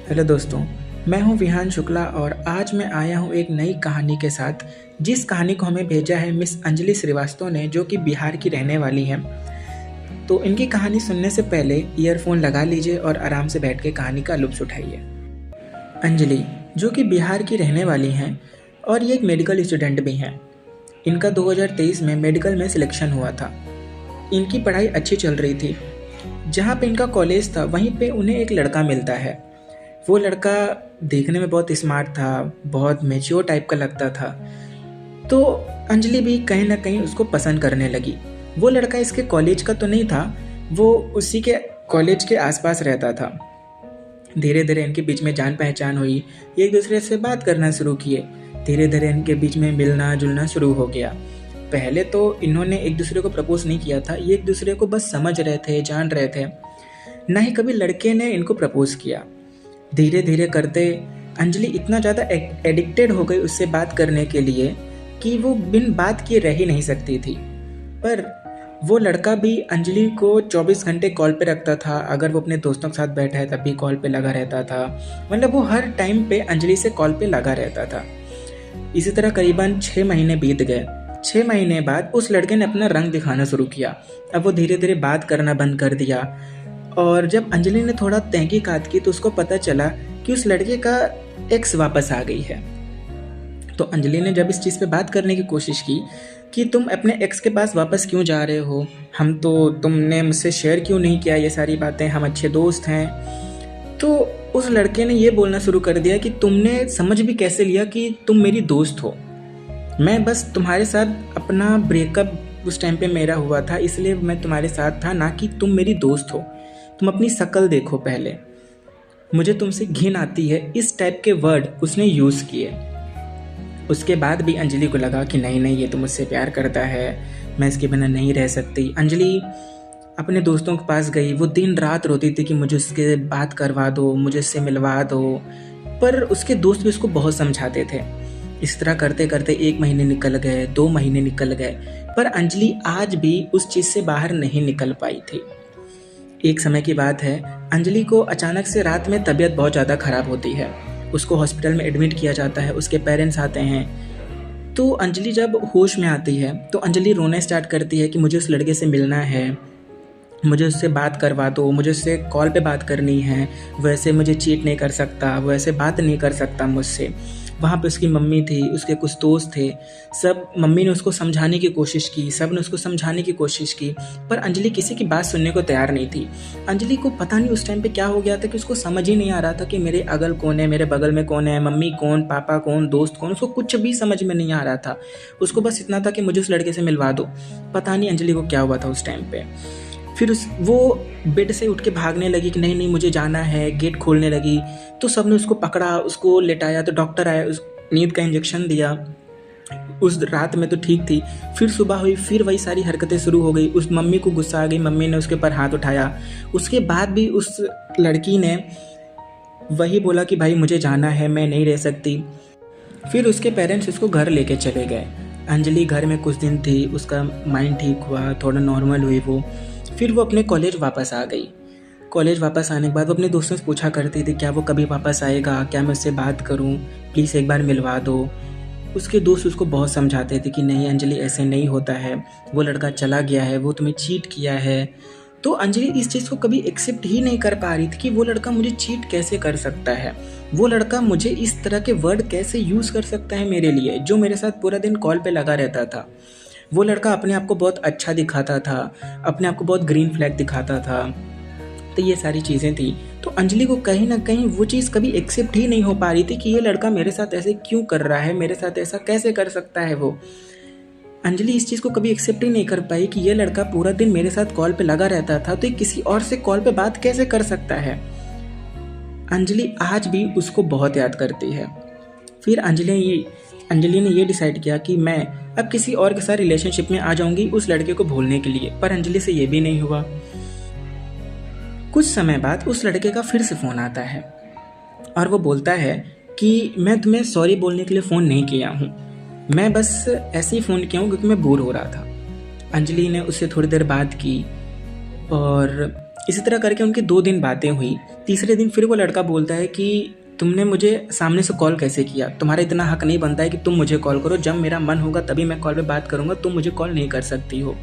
Hello दोस्तों, मैं हूं विहान शुक्ला और आज मैं आया हूं एक नई कहानी के साथ। जिस कहानी को हमें भेजा है मिस अंजलि श्रीवास्तव ने, जो कि बिहार की रहने वाली हैं। तो इनकी कहानी सुनने से पहले ईयरफोन लगा लीजिए और आराम से बैठ के कहानी का लुत्फ़ उठाइए। अंजलि, जो कि बिहार की रहने वाली हैं और ये एक मेडिकल स्टूडेंट भी हैं। इनका 2023 में मेडिकल में सिलेक्शन हुआ था। इनकी पढ़ाई अच्छी चल रही थी। जहाँ पे इनका कॉलेज था वहीं पे उन्हें एक लड़का मिलता है। वो लड़का देखने में बहुत स्मार्ट था, बहुत मैच्योर टाइप का लगता था। तो अंजलि भी कहीं ना कहीं उसको पसंद करने लगी। वो लड़का इसके कॉलेज का तो नहीं था, वो उसी के कॉलेज के आसपास रहता था। धीरे धीरे इनके बीच में जान पहचान हुई, ये एक दूसरे से बात करना शुरू किए। धीरे धीरे इनके बीच में मिलना जुलना शुरू हो गया। पहले तो इन्होंने एक दूसरे को प्रपोज नहीं किया था, ये एक दूसरे को बस समझ रहे थे, जान रहे थे। ना ही कभी लड़के ने इनको प्रपोज किया। धीरे धीरे करते अंजलि इतना ज़्यादा एडिक्टेड हो गई उससे बात करने के लिए कि वो बिन बात किए रह ही नहीं सकती थी। पर वो लड़का भी अंजलि को 24 घंटे कॉल पे रखता था। अगर वो अपने दोस्तों के साथ बैठा है तब भी कॉल पे लगा रहता था। मतलब वो हर टाइम पे अंजलि से कॉल पे लगा रहता था। इसी तरह करीबन 6 महीने बीत गए। 6 महीने बाद उस लड़के ने अपना रंग दिखाना शुरू किया। अब वो धीरे धीरे बात करना बंद कर दिया। और जब अंजलि ने थोड़ा तहकीकात की तो उसको पता चला कि उस लड़के का एक्स वापस आ गई है। तो अंजलि ने जब इस चीज़ पे बात करने की कोशिश की कि तुम अपने एक्स के पास वापस क्यों जा रहे हो, तुमने मुझसे शेयर क्यों नहीं किया ये सारी बातें, हम अच्छे दोस्त हैं। तो उस लड़के ने ये बोलना शुरू कर दिया कि तुमने समझ भी कैसे लिया कि तुम मेरी दोस्त हो। मैं बस तुम्हारे साथ अपना ब्रेकअप उस टाइम पे मेरा हुआ था, इसलिए मैं तुम्हारे साथ था, ना कि तुम मेरी दोस्त हो। तुम अपनी शक्ल देखो पहले, मुझे तुमसे घिन आती है। इस टाइप के वर्ड उसने यूज़ किए। उसके बाद भी अंजलि को लगा कि नहीं नहीं, ये तो मुझसे प्यार करता है, मैं इसके बिना नहीं रह सकती। अंजलि अपने दोस्तों के पास गई। वो दिन रात रोती थी कि मुझे उसके बात करवा दो, मुझे उससे मिलवा दो। पर उसके दोस्त भी उसको बहुत समझाते थे। इस तरह करते करते 1 महीने निकल गए, 2 महीने निकल गए, पर अंजलि आज भी उस चीज़ से बाहर नहीं निकल पाई थी। एक समय की बात है, अंजलि को अचानक से रात में तबीयत बहुत ज़्यादा ख़राब होती है। उसको हॉस्पिटल में एडमिट किया जाता है। उसके पेरेंट्स आते हैं। तो अंजलि जब होश में आती है तो अंजलि रोना स्टार्ट करती है कि मुझे उस लड़के से मिलना है, मुझे उससे बात करवा दो, मुझे उससे कॉल पे बात करनी है। वैसे मुझे चीट नहीं कर सकता, वो ऐसे बात नहीं कर सकता मुझसे। वहाँ पे उसकी मम्मी थी, उसके कुछ दोस्त थे। सब मम्मी ने उसको समझाने की कोशिश की, सब ने उसको समझाने की कोशिश की, पर अंजलि किसी की बात सुनने को तैयार नहीं थी। अंजलि को पता नहीं उस टाइम पे क्या हो गया था कि उसको समझ ही नहीं आ रहा था कि मेरे अगल कौन है, मेरे बगल में कौन है, मम्मी कौन, पापा कौन, दोस्त कौन। उसको कुछ भी समझ में नहीं आ रहा था। उसको बस इतना था कि मुझे उस लड़के से मिलवा दो। पता नहीं अंजलि को क्या हुआ था उस टाइम पे। फिर वो बेड से उठ के भागने लगी कि नहीं नहीं मुझे जाना है, गेट खोलने लगी। तो सबने उसको पकड़ा, उसको लेटाया। तो डॉक्टर आया, उस नींद का इंजेक्शन दिया। उस रात में तो ठीक थी। फिर सुबह हुई, फिर वही सारी हरकतें शुरू हो गई। उस मम्मी को गुस्सा आ गई, मम्मी ने उसके ऊपर हाथ उठाया। उसके बाद भी उस लड़की ने वही बोला कि भाई मुझे जाना है, मैं नहीं रह सकती। फिर उसके पेरेंट्स उसको घर लेके चले गए। अंजलि घर में कुछ दिन थी, उसका माइंड ठीक हुआ, थोड़ा नॉर्मल हुई वो। फिर वो अपने कॉलेज वापस आ गई। कॉलेज वापस आने के बाद वो अपने दोस्तों से पूछा करती थी क्या वो कभी वापस आएगा, क्या मैं उससे बात करूं, प्लीज़ एक बार मिलवा दो। उसके दोस्त उसको बहुत समझाते थे कि नहीं अंजलि, ऐसे नहीं होता है, वो लड़का चला गया है, वो तुम्हें चीट किया है। तो अंजलि इस चीज़ को कभी एक्सेप्ट ही नहीं कर पा रही थी कि वो लड़का मुझे चीट कैसे कर सकता है, वो लड़का मुझे इस तरह के वर्ड कैसे यूज़ कर सकता है मेरे लिए, जो मेरे साथ पूरा दिन कॉल पे लगा रहता था। वो लड़का अपने आप को बहुत अच्छा दिखाता था, अपने आप को बहुत ग्रीन फ्लैग दिखाता था। तो ये सारी चीज़ें थी। तो अंजलि को कहीं ना कहीं वो चीज़ कभी एक्सेप्ट ही नहीं हो पा रही थी कि ये लड़का मेरे साथ ऐसे क्यों कर रहा है, मेरे साथ ऐसा कैसे कर सकता है वो। अंजलि इस चीज़ को कभी एक्सेप्ट ही नहीं कर पाई कि ये लड़का पूरा दिन मेरे साथ कॉल पे लगा रहता था, तो ये किसी और से कॉल पे बात कैसे कर सकता है। अंजलि आज भी उसको बहुत याद करती है। फिर अंजलि ने ये डिसाइड किया कि मैं अब किसी और के साथ रिलेशनशिप में आ जाऊंगी उस लड़के को भूलने के लिए। पर अंजलि से ये भी नहीं हुआ। कुछ समय बाद उस लड़के का फिर से फ़ोन आता है और वो बोलता है कि मैं तुम्हें सॉरी बोलने के लिए फ़ोन नहीं किया हूँ, मैं बस ऐसे ही फ़ोन किया हूँ क्योंकि मैं बोर हो रहा था। अंजलि ने उससे थोड़ी देर बात की और इसी तरह करके उनकी 2 दिन बातें हुई। तीसरे दिन फिर वो लड़का बोलता है कि तुमने मुझे सामने से कॉल कैसे किया? तुम्हारा इतना हक नहीं बनता है कि तुम मुझे कॉल करो, जब मेरा मन होगा तभी मैं कॉल पे बात करूँगा, तुम मुझे कॉल नहीं कर सकती हो।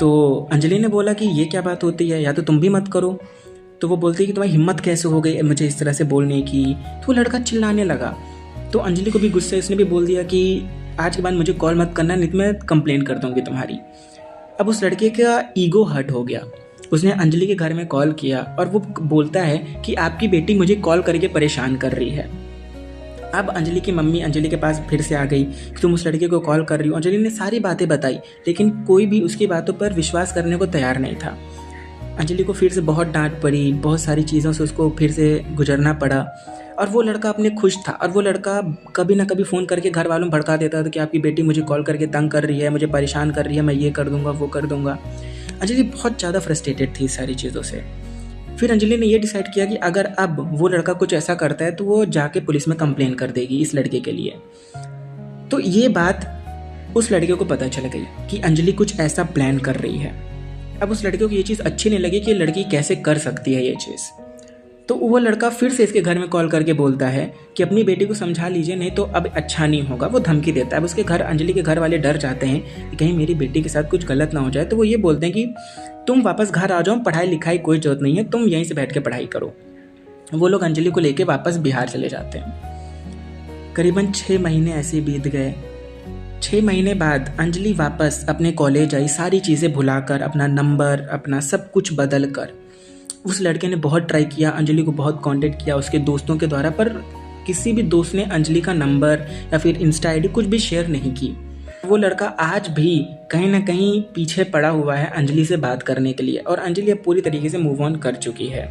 तो अंजलि ने बोला कि ये क्या बात होती है, या तो तुम भी मत करो। तो वो बोलती है कि तुम्हारी हिम्मत कैसे हो गई मुझे इस तरह से बोलने की। तो वो लड़का चिल्लाने लगा। तो अंजलि को भी गुस्से, उसने भी बोल दिया कि आज के बाद मुझे कॉल मत करना, नहीं तो मैं कंप्लेन कर दूँगी तुम्हारी। अब उस लड़के का ईगो हर्ट हो गया। उसने अंजलि के घर में कॉल किया और वो बोलता है कि आपकी बेटी मुझे कॉल करके परेशान कर रही है। अब अंजलि की मम्मी अंजलि के पास फिर से आ गई कि तुम उस लड़के को कॉल कर रही हो। अंजलि ने सारी बातें बताई, लेकिन कोई भी उसकी बातों पर विश्वास करने को तैयार नहीं था। अंजलि को फिर से बहुत डांट पड़ी, बहुत सारी चीज़ों से उसको फिर से गुजरना पड़ा। और वो लड़का अपने खुश था, और वो लड़का कभी ना कभी फ़ोन करके घर वालों में भड़का देता था कि आपकी बेटी मुझे कॉल करके तंग कर रही है, मुझे परेशान कर रही है, मैं ये कर दूंगा वो कर दूंगा। अंजलि बहुत ज़्यादा फ्रस्ट्रेटेड थी इस सारी चीज़ों से। फिर अंजलि ने ये डिसाइड किया कि अगर अब वो लड़का कुछ ऐसा करता है तो वो जाके पुलिस में कंप्लेन कर देगी इस लड़के के लिए। तो ये बात उस लड़के को पता चल गई कि अंजलि कुछ ऐसा प्लान कर रही है। अब उस लड़के को ये चीज़ अच्छी नहीं लगी कि ये लड़की कैसे कर सकती है ये चीज़। तो वो लड़का फिर से इसके घर में कॉल करके बोलता है कि अपनी बेटी को समझा लीजिए, नहीं तो अब अच्छा नहीं होगा। वो धमकी देता है। अब उसके घर, अंजलि के घर वाले डर जाते हैं कि कहीं मेरी बेटी के साथ कुछ गलत ना हो जाए। तो वो ये बोलते हैं कि तुम वापस घर आ जाओ, पढ़ाई लिखाई कोई जरूरत नहीं है, तुम यहीं से बैठ के पढ़ाई करो। वो लोग अंजलि को लेके वापस बिहार चले जाते हैं। करीबन 6 महीने ऐसे बीत गए। 6 महीने बाद अंजलि वापस अपने कॉलेज आई, सारी चीज़ें भुलाकर, अपना नंबर, अपना सब कुछ बदल कर। उस लड़के ने बहुत ट्राई किया, अंजलि को बहुत कांटेक्ट किया उसके दोस्तों के द्वारा, पर किसी भी दोस्त ने अंजलि का नंबर या फिर इंस्टा आईडी कुछ भी शेयर नहीं की। वो लड़का आज भी कहीं ना कहीं पीछे पड़ा हुआ है अंजलि से बात करने के लिए, और अंजलि अब पूरी तरीके से मूव ऑन कर चुकी है।